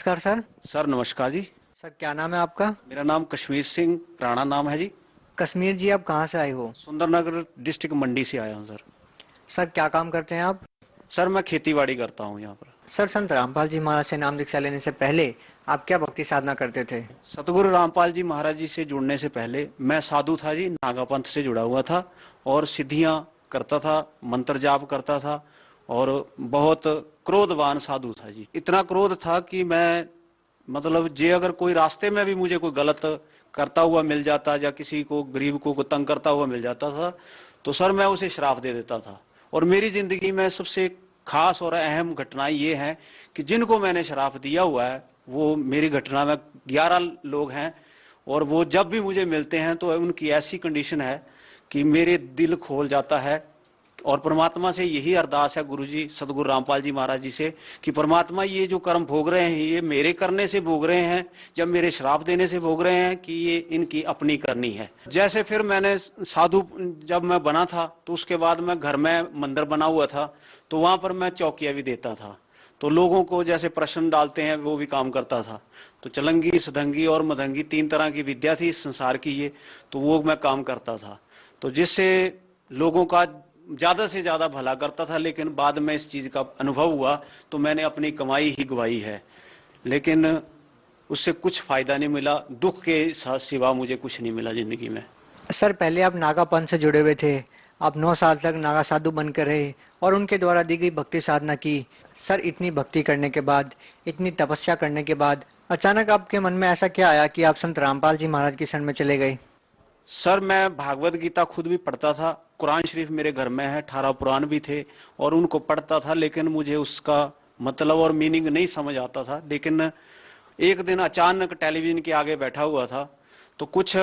नमस्कार sir. Sir नमस्कार जी। Sir क्या नाम है आपका? मेरा नाम कश्मीर सिंह राणा नाम है जी। कश्मीर जी, आप कहाँ से आए हो? सुंदरनगर डिस्ट्रिक्ट मंडी से आया हूँ सर। सर क्या काम करते हैं आप? सर मैं खेतीबाड़ी करता हूँ यहाँ पर। सर संत रामपाल जी महाराज से नाम दीक्षा लेने से पहले आप क्या भक्ति साधना करते थे? सतगुरु रामपाल जी महाराज जी से जुड़ने से पहले मैं साधु था जी, नागा पंथ से जुड़ा हुआ था और सिद्धियाँ करता था, मंत्र जाप करता था और बहुत क्रोधवान साधु था जी। इतना क्रोध था कि मैं मतलब जे अगर कोई रास्ते में भी मुझे कोई गलत करता हुआ मिल जाता या किसी को गरीब को तंग करता हुआ मिल जाता था तो सर मैं उसे श्राप दे देता था। और मेरी जिंदगी में सबसे खास और अहम घटना ये है कि जिनको मैंने श्राप दिया हुआ है वो मेरी घटना में 11 लोग हैं और वो जब भी मुझे मिलते हैं तो उनकी ऐसी कंडीशन है कि मेरे दिल खोल जाता है। और परमात्मा से यही अरदास है गुरु जी सतगुरु रामपाल जी महाराज जी से कि परमात्मा ये जो कर्म भोग रहे हैं ये मेरे करने से भोग रहे हैं, जब मेरे श्राप देने से भोग रहे हैं कि ये इनकी अपनी करनी है। जैसे फिर मैंने साधु जब मैं बना था तो उसके बाद मैं घर में मंदिर बना हुआ था तो वहां पर मैं चौकिया भी देता था। तो लोगों को जैसे प्रश्न डालते हैं वो भी काम करता था। तो चलंगी सदंगी और मदंगी 3 तरह की विद्या थी इस संसार की ये, तो वो मैं काम करता था। तो जिससे लोगों का ज्यादा से ज्यादा भला करता था। लेकिन बाद में इस चीज का अनुभव हुआ तो मैंने अपनी कमाई ही गवाई है, लेकिन उससे कुछ फायदा नहीं मिला। दुख के सिवा मुझे कुछ नहीं मिला जिंदगी में। सर पहले आप नागा पंथ से जुड़े हुए थे, आप 9 साल तक नागा साधु बनकर रहे और उनके द्वारा दी गई भक्ति साधना की। सर इतनी भक्ति करने के बाद, इतनी तपस्या करने के बाद अचानक आपके मन में ऐसा क्या आया कि आप संत रामपाल जी महाराज की शरण में चले गए? सर मैं भागवत गीता खुद भी पढ़ता था, कुरान शरीफ मेरे घर में है, 18 पुराण भी थे और उनको पढ़ता था, लेकिन मुझे उसका मतलब और मीनिंग नहीं समझ आता था। लेकिन एक दिन अचानक टेलीविजन के आगे बैठा हुआ था तो कुछ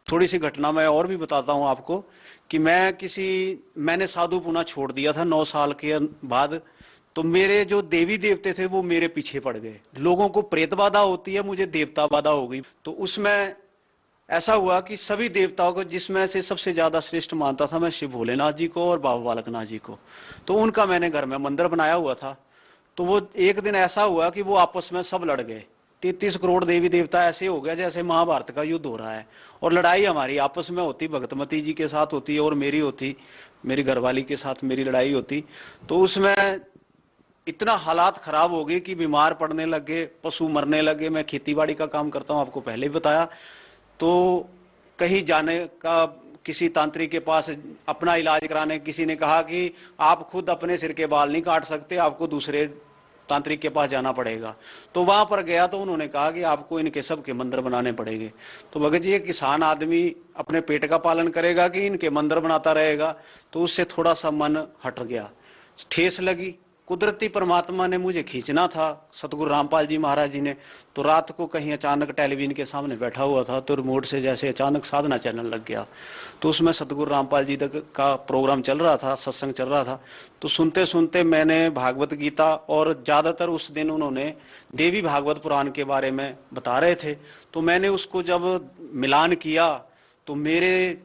थोड़ी सी घटना मैं और भी बताता हूं आपको कि मैंने साधु पुना छोड़ दिया था 9 साल के बाद। तो मेरे जो देवी देवते थे वो मेरे पीछे पड़ गए। लोगों को प्रेत बाधा होती है, मुझे देवता बाधा हो गई। तो उसमें ऐसा हुआ कि सभी देवताओं को जिसमें से सबसे ज्यादा श्रेष्ठ मानता था मैं शिव भोलेनाथ जी को और बाबा बालकनाथ जी को। तो उनका मैंने घर में मंदिर बनाया हुआ था। तो वो एक दिन ऐसा हुआ कि वो आपस में सब लड़ गए। 33 करोड़ देवी देवता ऐसे हो गया जैसे महाभारत का युद्ध हो रहा है। और लड़ाई हमारी आपस में होती, भगतमती जी के साथ होती और मेरी होती, मेरी घरवाली के साथ मेरी लड़ाई होती। तो उसमें इतना हालात खराब हो गए कि बीमार पड़ने लगे, पशु मरने लगे। मैं खेतीबाड़ी का काम करता हूँ, आपको पहले भी बताया। तो कहीं जाने का, किसी तांत्रिक के पास अपना इलाज कराने, किसी ने कहा कि आप खुद अपने सिर के बाल नहीं काट सकते, आपको दूसरे तांत्रिक के पास जाना पड़ेगा। तो वहां पर गया तो उन्होंने कहा कि आपको इनके सब के मंदिर बनाने पड़ेंगे। तो भगत जी, एक किसान आदमी अपने पेट का पालन करेगा कि इनके मंदिर बनाता रहेगा? तो उससे थोड़ा सा मन हट गया, ठेस लगी। कुदरती परमात्मा ने मुझे खींचना था, सतगुरु रामपाल जी महाराज जी ने। तो रात को कहीं अचानक टेलीविजन के सामने बैठा हुआ था तो रिमोट से जैसे अचानक साधना चैनल लग गया। तो उसमें सतगुरु रामपाल जी का प्रोग्राम चल रहा था, सत्संग चल रहा था। तो सुनते सुनते मैंने भागवत गीता, और ज्यादातर उस दिन उन्होंने देवी भागवत पुराण के बारे में बता रहे थे। तो मैंने उसको जब मिलान किया तो मेरे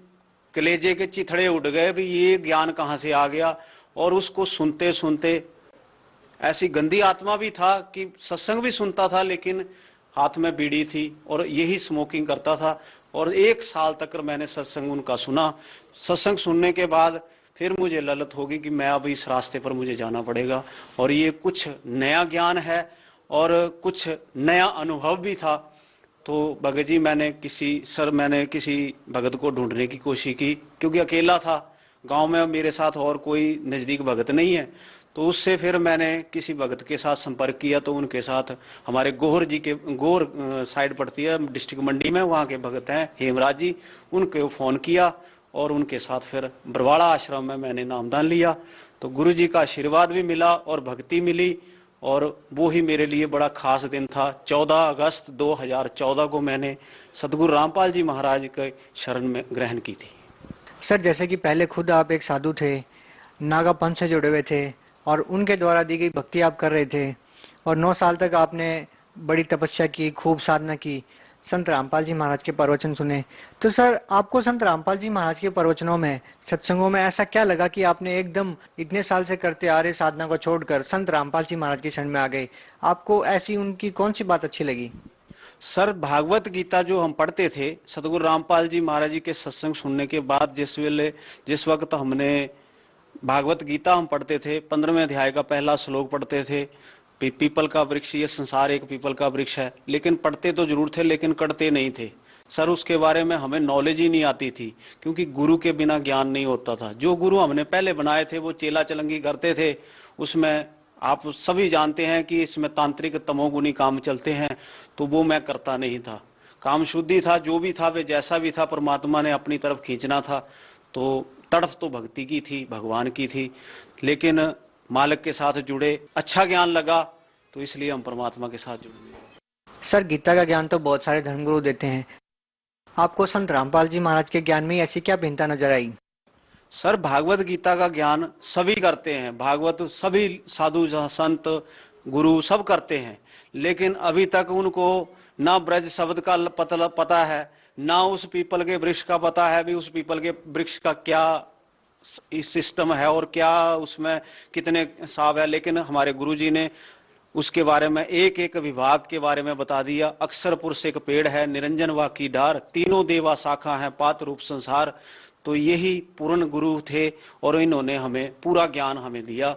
कलेजे के चिथड़े उड़ गए भी ये ज्ञान कहाँ से आ गया। और उसको सुनते सुनते ऐसी गंदी आत्मा भी था कि सत्संग भी सुनता था लेकिन हाथ में बीड़ी थी और यही स्मोकिंग करता था। और 1 साल तक मैंने सत्संग उनका सुना। सत्संग सुनने के बाद फिर मुझे ललत होगी कि मैं अब इस रास्ते पर मुझे जाना पड़ेगा और ये कुछ नया ज्ञान है और कुछ नया अनुभव भी था। तो भगत जी मैंने किसी भगत को ढूंढने की कोशिश की, क्योंकि अकेला था, गांव में मेरे साथ और कोई नजदीक भगत नहीं है। तो उससे फिर मैंने किसी भगत के साथ संपर्क किया। तो उनके साथ हमारे गोर साइड पड़ती है डिस्ट्रिक्ट मंडी में, वहाँ के भगत हैं हेमराज जी, उनको फ़ोन किया और उनके साथ फिर बरवाड़ा आश्रम में मैंने नामदान लिया। तो गुरु जी का आशीर्वाद भी मिला और भक्ति मिली और वो ही मेरे लिए बड़ा खास दिन था। 14 अगस्त 2014 को मैंने सतगुरु रामपाल जी महाराज के शरण में ग्रहण की थी। सर जैसे कि पहले खुद आप एक साधु थे, नागा पंथ से जुड़े हुए थे और उनके द्वारा दी गई भक्ति आप कर रहे थे और 9 साल तक आपने बड़ी तपस्या की, खूब साधना की। संत रामपाल जी महाराज के प्रवचन सुने। तो सर आपको संत रामपाल जी महाराज के प्रवचनों में, सत्संगों में ऐसा क्या लगा कि आपने एकदम इतने साल से करते आ रहे साधना को छोड़कर संत रामपाल जी महाराज की शरण में आ गए? आपको ऐसी उनकी कौन सी बात अच्छी लगी? सर भागवत गीता जो हम पढ़ते थे सतगुरु रामपाल जी महाराज जी के सत्संग सुनने के बाद, जिस वक्त हमने भागवत गीता हम पढ़ते थे, 15वें अध्याय का पहला श्लोक पढ़ते थे, पीपल का वृक्ष, ये संसार एक पीपल का वृक्ष है, लेकिन पढ़ते तो जरूर थे लेकिन करते नहीं थे। सर उसके बारे में हमें नॉलेज ही नहीं आती थी, क्योंकि गुरु के बिना ज्ञान नहीं होता था। जो गुरु हमने पहले बनाए थे वो चेला चलंगी करते थे, उसमें आप सभी जानते हैं कि इसमें तांत्रिक तमोगुनी काम चलते हैं, तो वो मैं करता नहीं था। काम शुद्धि था, जो भी था वे जैसा भी था परमात्मा ने अपनी तरफ खींचना था। तो तड़फ तो भक्ति की थी, भगवान की थी, लेकिन मालिक के साथ जुड़े, अच्छा ज्ञान लगा, तो इसलिए हम परमात्मा के साथ जुड़े। सर गीता का ज्ञान तो बहुत सारे धर्मगुरु देते हैं, आपको संत रामपाल जी महाराज के ज्ञान में ऐसी क्या भिन्नता नजर आई? सर भागवत गीता का ज्ञान सभी करते हैं, भागवत सभी साधु संत गुरु सब करते हैं, लेकिन अभी तक उनको ना ब्रज शब्द का पता है, ना उस पीपल के वृक्ष का पता है भी उस पीपल के वृक्ष का क्या सिस्टम है और क्या उसमें कितने साव है। लेकिन हमारे गुरुजी ने उसके बारे में एक एक विभाग के बारे में बता दिया। अक्षर पुरुष एक पेड़ है, निरंजन वा की डार, तीनों देवा शाखा है, पात रूप संसार। तो यही पूर्ण गुरु थे और इन्होंने हमें पूरा ज्ञान हमें दिया।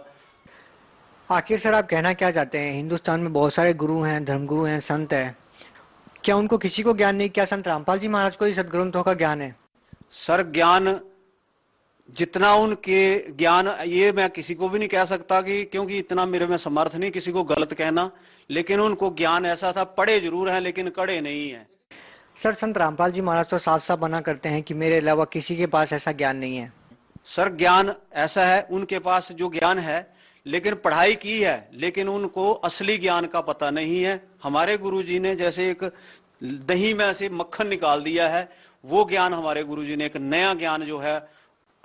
आखिर सर आप कहना क्या चाहते हैं? हिंदुस्तान में बहुत सारे गुरु हैं, धर्मगुरु हैं, संत हैं, क्या उनको किसी को ज्ञान नहीं? क्या संत रामपाल जी महाराज को ही सदग्रंथों का ज्ञान है? सर ज्ञान जितना उनके ज्ञान, ये मैं किसी को भी नहीं कह सकता कि, क्योंकि इतना मेरे में समर्थ नहीं किसी को गलत कहना, लेकिन उनको ज्ञान ऐसा था, पढ़े जरूर हैं लेकिन कड़े नहीं है। सर संत रामपाल जी महाराज तो साफ साफ मना करते हैं कि मेरे अलावा किसी के पास ऐसा ज्ञान नहीं है। सर ज्ञान ऐसा है, उनके पास जो ज्ञान है, लेकिन पढ़ाई की है, लेकिन उनको असली ज्ञान का पता नहीं है। हमारे गुरुजी ने जैसे एक दही में से मक्खन निकाल दिया है, वो ज्ञान हमारे गुरुजी ने एक नया ज्ञान जो है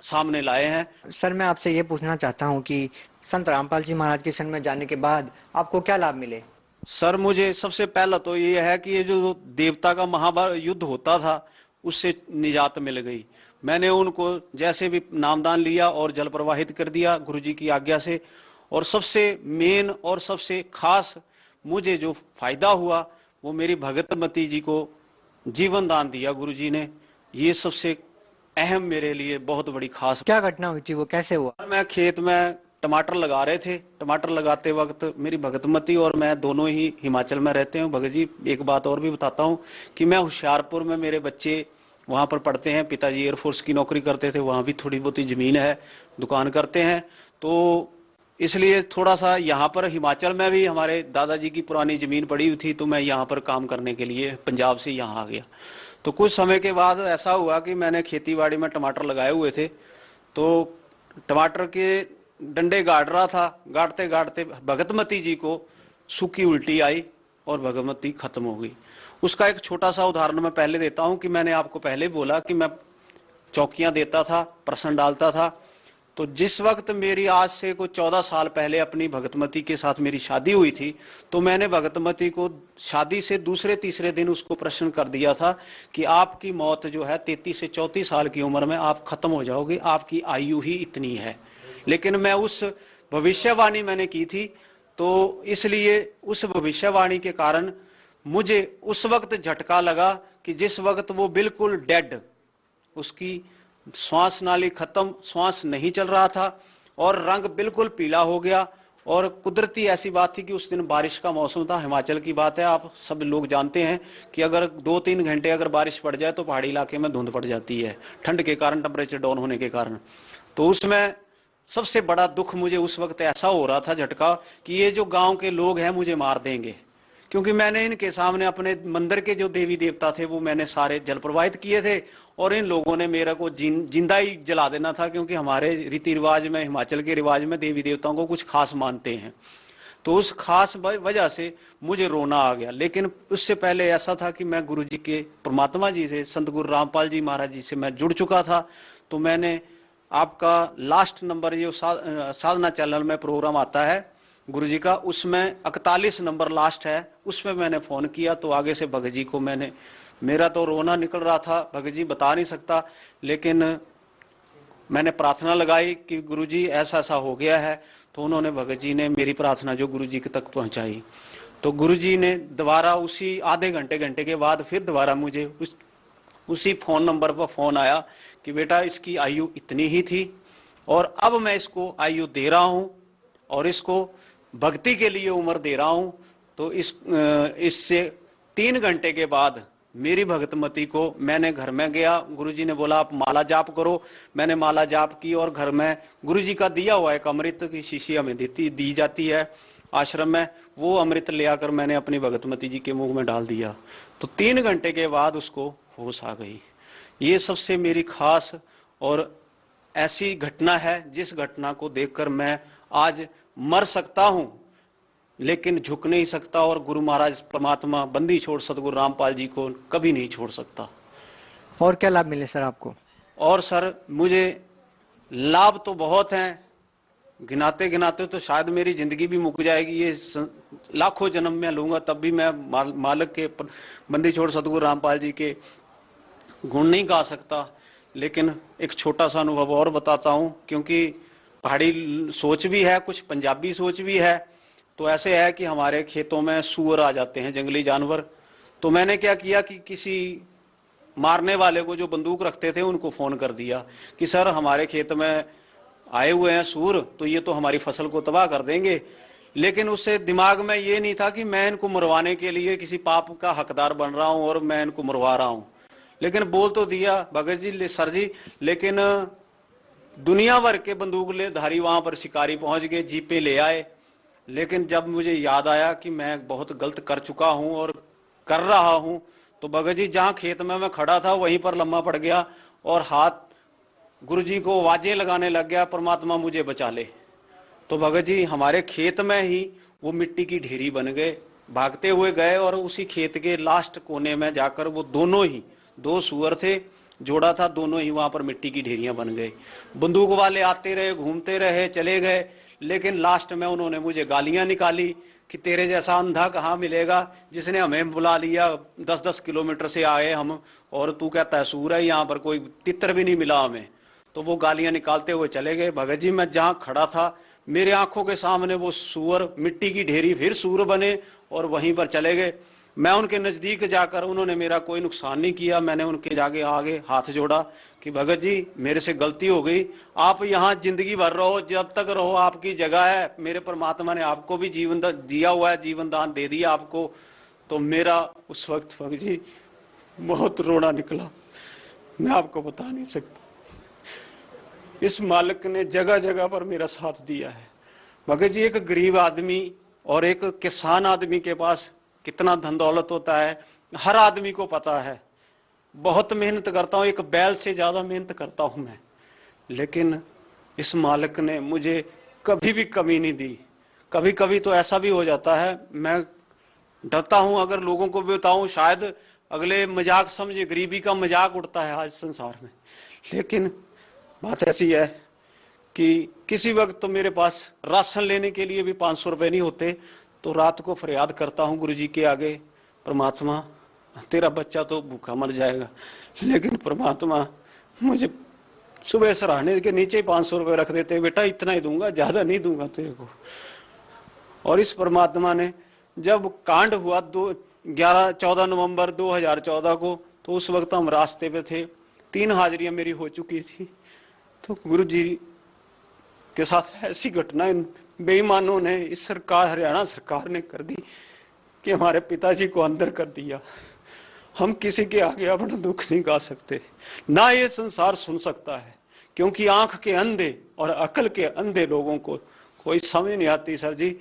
सामने लाए हैं। सर मैं आपसे ये पूछना चाहता हूँ कि संत रामपाल जी महाराज के शरण में जाने के बाद आपको क्या लाभ मिले? सर मुझे सबसे पहला तो ये है कि ये जो देवता का महाभारत युद्ध होता था उससे निजात मिल गई। मैंने उनको जैसे भी नामदान लिया और जल प्रवाहित कर दिया गुरुजी की आज्ञा से। और सबसे मेन और सबसे खास मुझे जो फायदा हुआ वो मेरी भगतमती जी को जीवन दान दिया गुरुजी ने। ये सबसे अहम मेरे लिए बहुत बड़ी खास। क्या घटना हुई थी, वो कैसे हुआ? मैं खेत में टमाटर लगा रहे थे, टमाटर लगाते वक्त मेरी भगतमती और मैं दोनों ही हिमाचल में रहते हैं। भगत जी एक बात और भी बताता हूँ कि मैं होशियारपुर में, मेरे बच्चे वहाँ पर पढ़ते हैं, पिताजी एयरफोर्स की नौकरी करते थे, वहाँ भी थोड़ी बहुत ही जमीन है, दुकान करते हैं, तो इसलिए थोड़ा सा यहाँ पर हिमाचल में भी हमारे दादाजी की पुरानी जमीन पड़ी हुई थी, तो मैं यहाँ पर काम करने के लिए पंजाब से यहाँ आ गया। तो कुछ समय के बाद ऐसा हुआ कि मैंने खेतीबाड़ी में टमाटर लगाए हुए थे, तो टमाटर के डंडे गाड़ रहा था, गाड़ते गाड़ते भगतमती जी को सूखी उल्टी आई और भगतमती खत्म हो गई। उसका एक छोटा सा उदाहरण मैं पहले देता हूं कि मैंने आपको पहले बोला कि मैं चौकियां देता था, प्रश्न डालता था। तो जिस वक्त मेरी आज से कोई 14 साल पहले अपनी भगतमती के साथ मेरी शादी हुई थी, तो मैंने भगतमती को शादी से दूसरे तीसरे दिन उसको प्रश्न कर दिया था कि आपकी मौत जो है 33 से 34 साल की उम्र में आप खत्म हो जाओगे, आपकी आयु ही इतनी है। लेकिन मैं उस भविष्यवाणी मैंने की थी, तो इसलिए उस भविष्यवाणी के कारण मुझे उस वक्त झटका लगा कि जिस वक्त वो बिल्कुल डेड, उसकी श्वास नाली खत्म, श्वास नहीं चल रहा था और रंग बिल्कुल पीला हो गया। और कुदरती ऐसी बात थी कि उस दिन बारिश का मौसम था, हिमाचल की बात है, आप सब लोग जानते हैं कि अगर 2-3 घंटे अगर बारिश पड़ जाए तो पहाड़ी इलाके में धुंध पड़ जाती है ठंड के कारण, टेम्परेचर डाउन होने के कारण। तो उसमें सबसे बड़ा दुख मुझे उस वक्त ऐसा हो रहा था, झटका, कि ये जो गांव के लोग हैं मुझे मार देंगे, क्योंकि मैंने इनके सामने अपने मंदिर के जो देवी देवता थे वो मैंने सारे जल प्रवाहित किए थे और इन लोगों ने मेरा को जिंदा ही जला देना था, क्योंकि हमारे रीति रिवाज में, हिमाचल के रिवाज में देवी देवताओं को कुछ खास मानते हैं। तो उस खास वजह से मुझे रोना आ गया। लेकिन उससे पहले ऐसा था कि मैं गुरु जी के, परमात्मा जी से, संत गुरु रामपाल जी महाराज जी से मैं जुड़ चुका था। तो मैंने आपका लास्ट नंबर जो साधना चैनल में प्रोग्राम आता है, गुरुजी का, उसमें 41 नंबर लास्ट है, उसमें मैंने फोन किया तो आगे से भगत जी को मेरा तो रोना निकल रहा था, भगत जी बता नहीं सकता, लेकिन मैंने प्रार्थना लगाई कि गुरुजी ऐसा ऐसा हो गया है। तो उन्होंने, भगत जी ने मेरी प्रार्थना जो गुरुजी तक पहुंचाई। तो गुरुजी ने दोबारा उसी आधे घंटे के बाद फिर दोबारा मुझे उसी फोन नंबर पर फोन आया कि बेटा इसकी आयु इतनी ही थी और अब मैं इसको आयु दे रहा हूं और इसको भक्ति के लिए उम्र दे रहा हूं। तो इससे 3 घंटे के बाद मेरी भगतमती को, मैंने घर में गया, गुरुजी ने बोला आप माला जाप करो, मैंने माला जाप की और घर में गुरुजी का दिया हुआ एक अमृत की शीशी हमें दी जाती है आश्रम में, वो अमृत ले आकर मैंने अपनी भगतमती जी के मुंह में डाल दिया। तो 3 घंटे के बाद उसको होश आ गई। ये सबसे मेरी खास और ऐसी घटना है जिस घटना को देखकर मैं आज मर सकता हूं लेकिन झुक नहीं सकता, और गुरु महाराज परमात्मा बंदी छोड़ सतगुरु रामपाल जी को कभी नहीं छोड़ सकता। और क्या लाभ मिले सर आपको? और सर मुझे लाभ तो बहुत हैं, गिनाते गिनाते तो शायद मेरी जिंदगी भी मुक जाएगी, ये लाखों जन्म में लूंगा तब भी मैं मालिक के बंदी छोड़ सतगुरु रामपाल जी के गुण नहीं गा सकता। लेकिन एक छोटा सा अनुभव और बताता हूं, क्योंकि पहाड़ी सोच भी है, कुछ पंजाबी सोच भी है। तो ऐसे है कि हमारे खेतों में सूअर आ जाते हैं, जंगली जानवर। तो मैंने क्या किया कि किसी मारने वाले को जो बंदूक रखते थे उनको फोन कर दिया कि सर हमारे खेत में आए हुए हैं सूर, तो ये तो हमारी फसल को तबाह कर देंगे। लेकिन उससे दिमाग में ये नहीं था कि मैं इनको मरवाने के लिए किसी पाप का हकदार बन रहा हूं और मैं इनको मरवा रहा हूं। लेकिन बोल तो दिया भगत जी सर जी, लेकिन दुनिया भर के बंदूक ले धारी वहां पर शिकारी पहुंच गए, जीपे ले आए। लेकिन जब मुझे याद आया कि मैं बहुत गलत कर चुका हूं और कर रहा हूं, तो भगत जी जहां खेत में मैं खड़ा था वहीं पर लम्बा पड़ गया और हाथ गुरुजी को आवाजें लगाने लग गया, परमात्मा मुझे बचा ले। तो भगत जी हमारे खेत में ही वो मिट्टी की ढेरी बन गए, भागते हुए गए और उसी खेत के लास्ट कोने में जाकर वो दोनों ही, 2 सूअर थे, जोड़ा था, दोनों ही वहां पर मिट्टी की ढेरियां बन गई। बंदूक वाले आते रहे, घूमते रहे, चले गए, लेकिन लास्ट में उन्होंने मुझे गालियां निकाली कि तेरे जैसा अंधा कहाँ मिलेगा जिसने हमें बुला लिया, 10-10 किलोमीटर से आए हम और तू कहता है सूर है, यहाँ पर कोई तितर भी नहीं मिला हमें। तो वो गालियां निकालते हुए चले गए। भगत जी मैं जहां खड़ा था मेरे आंखों के सामने वो सूअर, मिट्टी की ढेरी फिर सूअर बने और वहीं पर चले गए। मैं उनके नजदीक जाकर, उन्होंने मेरा कोई नुकसान नहीं किया, मैंने उनके जाके आगे हाथ जोड़ा कि भगत जी मेरे से गलती हो गई, आप यहाँ जिंदगी भर रहो, जब तक रहो आपकी जगह है, मेरे परमात्मा ने आपको भी जीवन दिया हुआ है, जीवन दान दे दिया आपको। तो मेरा उस वक्त भगत जी बहुत रोना निकला, मैं आपको बता नहीं सकता। इस मालिक ने जगह जगह पर मेरा साथ दिया है। भगत जी एक गरीब आदमी और एक किसान आदमी के पास कितना धन दौलत होता है हर आदमी को पता है। बहुत मेहनत करता हूं, एक बैल से ज्यादा मेहनत करता हूं मैं, लेकिन इस मालिक ने मुझे कभी भी कमी नहीं दी। कभी कभी तो ऐसा भी हो जाता है, मैं डरता हूं अगर लोगों को भी बताऊं, शायद अगले मजाक समझे, गरीबी का मजाक उड़ता है आज संसार में। लेकिन बात ऐसी है कि किसी वक्त तो मेरे पास राशन लेने के लिए भी 500 रुपए नहीं होते, तो रात को फरियाद करता हूं गुरुजी के आगे, परमात्मा तेरा बच्चा तो भूखा मर जाएगा, लेकिन परमात्मा मुझे सुबह सराहने के नीचे 500 रुपए रख देते, बेटा इतना ही दूंगा, ज्यादा नहीं दूंगा तेरे को। और इस परमात्मा ने जब कांड हुआ 14 नवंबर 2014 को, तो उस वक्त हम रास्ते पे थे, 3 हाजिरियां मेरी हो चुकी थी। तो गुरु जी के साथ ऐसी घटना इन बेईमानों ने, इस सरकार, हरियाणा सरकार ने कर दी कि हमारे पिताजी को अंदर कर दिया। हम किसी के आगे अपना दुख नहीं गा सकते, ना ये संसार सुन सकता है, क्योंकि आंख के अंधे और अकल के अंधे लोगों को कोई समझ नहीं आती सर जी,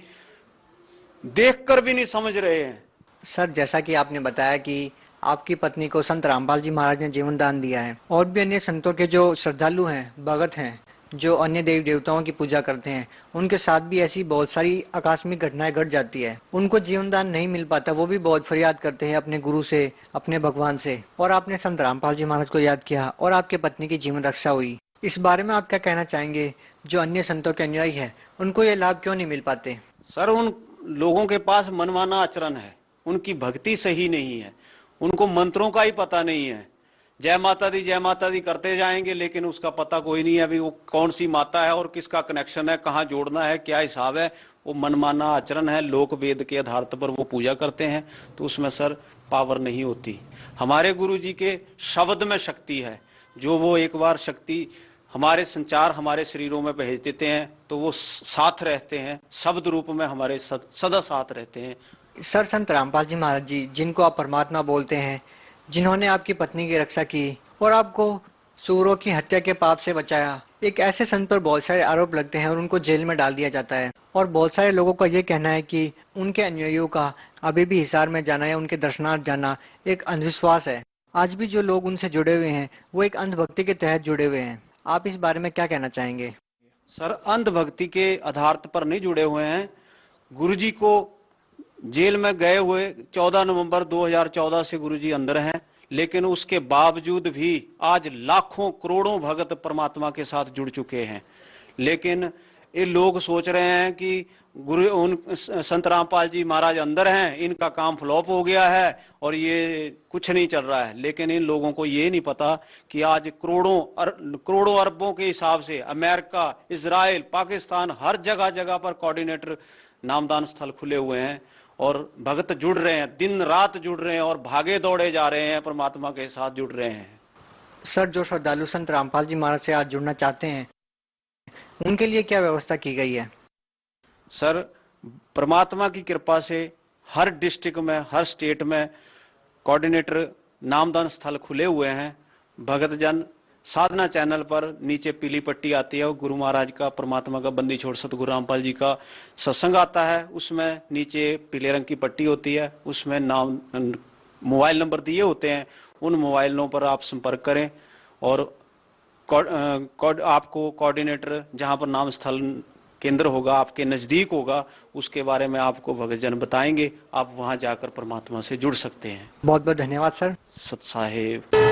देखकर भी नहीं समझ रहे हैं। सर जैसा कि आपने बताया कि आपकी पत्नी को संत रामपाल जी महाराज ने जीवन दान दिया है, और भी अन्य संतों के जो श्रद्धालु हैं, भगत हैं, जो अन्य देवी देवताओं की पूजा करते हैं, उनके साथ भी ऐसी बहुत सारी आकस्मिक घटनाएं घट जाती है। उनको जीवन दान नहीं मिल पाता, वो भी बहुत फरियाद करते हैं अपने गुरु से, अपने भगवान से, और आपने संत रामपाल जी महाराज को याद किया और आपके पत्नी की जीवन रक्षा हुई। इस बारे में आप क्या कहना चाहेंगे? जो अन्य संतों के अनुयायी है उनको ये लाभ क्यों नहीं मिल पाते? सर उन लोगों के पास मनमाना आचरण है, उनकी भक्ति सही नहीं है, उनको मंत्रों का ही पता नहीं है। जय माता दी करते जाएंगे लेकिन उसका पता कोई नहीं है अभी वो कौन सी माता है और किसका कनेक्शन है, कहाँ जोड़ना है, क्या हिसाब है। वो मनमाना आचरण है, लोक वेद के आधार पर वो पूजा करते हैं, तो उसमें सर पावर नहीं होती। हमारे गुरु जी के शब्द में शक्ति है, जो वो एक बार शक्ति हमारे संचार हमारे शरीरों में भेज देते हैं तो वो साथ रहते हैं, शब्द रूप में हमारे सदा साथ रहते हैं। सर संत रामपाल जी महाराज जी, जिनको आप परमात्मा बोलते हैं, जिन्होंने आपकी पत्नी की रक्षा की और आपको सूरों की हत्या के पाप से बचाया, एक ऐसे संत पर बहुत सारे आरोप लगते हैं और उनको जेल में डाल दिया जाता है। और बहुत सारे लोगों का ये कहना है कि उनके अनुयायियों का अभी भी हिसार में जाना या उनके दर्शनार्थ जाना एक अंधविश्वास है। आज भी जो लोग उनसे जुड़े हुए हैं वो एक अंधभक्ति के तहत जुड़े हुए हैं। आप इस बारे में क्या कहना चाहेंगे? सर अंधभक्ति के आधार पर नहीं जुड़े हुए हैं। गुरुजी को जेल में गए हुए 14 नवंबर 2014 से गुरुजी अंदर हैं, लेकिन उसके बावजूद भी आज लाखों करोड़ों भगत परमात्मा के साथ जुड़ चुके हैं। लेकिन ये लोग सोच रहे हैं कि संत रामपाल जी महाराज अंदर हैं, इनका काम फ्लॉप हो गया है और ये कुछ नहीं चल रहा है। लेकिन इन लोगों को ये नहीं पता कि आज करोड़ों अरबों के हिसाब से अमेरिका, इजराइल, पाकिस्तान, हर जगह जगह पर कोऑर्डिनेटर नामदान स्थल खुले हुए हैं और भगत जुड़ रहे हैं, दिन रात जुड़ रहे हैं और भागे दौड़े जा रहे हैं, परमात्मा के साथ जुड़ रहे हैं। सर, जो श्रद्धालु संत रामपाल जी महाराज से आज जुड़ना चाहते हैं उनके लिए क्या व्यवस्था की गई है? सर परमात्मा की कृपा से हर डिस्ट्रिक्ट में, हर स्टेट में कोऑर्डिनेटर नामदान स्थल खुले हुए हैं। भगत जन साधना चैनल पर नीचे पीली पट्टी आती है, गुरु महाराज का, परमात्मा का, बंदी छोड़ सतगुरु रामपाल जी का सत्संग आता है, उसमें नीचे पीले रंग की पट्टी होती है, उसमें नाम मोबाइल नंबर दिए होते हैं। उन मोबाइलों पर आप संपर्क करें और आपको कोऑर्डिनेटर जहां पर नाम स्थल केंद्र होगा, आपके नजदीक होगा, उसके बारे में आपको भगत जन बताएंगे। आप वहां जाकर परमात्मा से जुड़ सकते हैं। बहुत बहुत धन्यवाद सर। सत साहेब।